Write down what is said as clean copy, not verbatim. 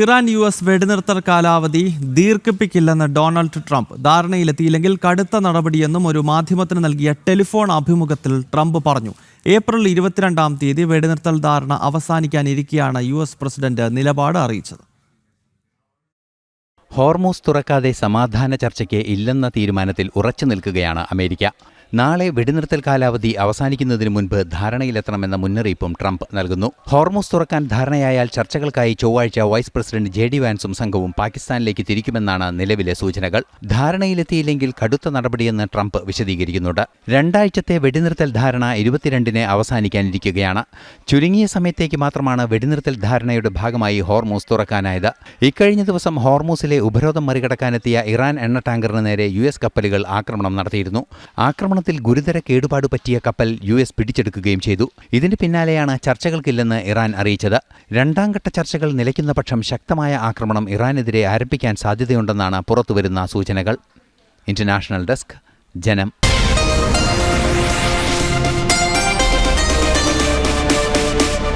Iran US വെടിനിർത്തൽ കാലാവധി ദീർഘിപ്പിക്കില്ലെന്ന് Donald Trump. ധാരണയിലെത്തിയില്ലെങ്കിൽ കടുത്ത നടപടിയെന്നും ഒരു മാധ്യമത്തിന് നൽകിയ ടെലിഫോൺ അഭിമുഖത്തിൽ ട്രംപ് പറഞ്ഞു. ഏപ്രിൽ 22-ാം തീയതി വെടിനിർത്തൽ ധാരണ അവസാനിക്കാനിരിക്കെയാണ് US പ്രസിഡന്റ് നിലപാട് അറിയിച്ചത്. ഹോർമൂസ് തുറക്കാതെ സമാധാന ചർച്ചയ്ക്ക് ഇല്ലെന്ന തീരുമാനത്തിൽ ഉറച്ചു നിൽക്കുകയാണ് അമേരിക്ക. നാളെ വെടിനിർത്തൽ കാലാവധി അവസാനിക്കുന്നതിന് മുൻപ് ധാരണയിലെത്തണമെന്ന മുന്നറിയിപ്പും ട്രംപ് നൽകുന്നു. ഹോർമൂസ് തുറക്കാൻ ധാരണയായാൽ ചർച്ചകൾക്കായി ചൊവ്വാഴ്ച വൈസ് പ്രസിഡന്റ് JD വാൻസും സംഘവും പാകിസ്ഥാനിലേക്ക് തിരിക്കുമെന്നാണ് നിലവിലെ സൂചനകൾ. ധാരണയിലെത്തിയില്ലെങ്കിൽ കടുത്ത നടപടിയെന്ന് ട്രംപ് വിശദീകരിക്കുന്നുണ്ട്. 2 ആഴ്ചത്തെ വെടിനിർത്തൽ ധാരണ 22-ന് അവസാനിക്കാനിരിക്കുകയാണ്. ചുരുങ്ങിയ സമയത്തേക്ക് മാത്രമാണ് വെടിനിർത്തൽ ധാരണയുടെ ഭാഗമായി ഹോർമൂസ് തുറക്കാനായത്. ഇക്കഴിഞ്ഞ ദിവസം ഹോർമൂസിലെ ഉപരോധം മറികടക്കാനെത്തിയ ഇറാൻ എണ്ണ ടാങ്കറിന് നേരെ US കപ്പലുകൾ ആക്രമണം നടത്തിയിരുന്നു. ആക്രമണത്തിൽ ഗുരുതര കേടുപാട് പറ്റിയ കപ്പൽ US പിടിച്ചെടുക്കുകയും ചെയ്തു. ഇതിന് പിന്നാലെയാണ് ചർച്ചകൾക്കില്ലെന്ന് ഇറാൻ അറിയിച്ചത്. 2ാം ഘട്ട ചർച്ചകൾ നിലയ്ക്കുന്ന പക്ഷം ശക്തമായ ആക്രമണം ഇറാനെതിരെ ആരംഭിക്കാൻ സാധ്യതയുണ്ടെന്നാണ് പുറത്തുവരുന്ന സൂചനകൾ. ഇന്റർനാഷണൽ ഡെസ്ക്, ജനം.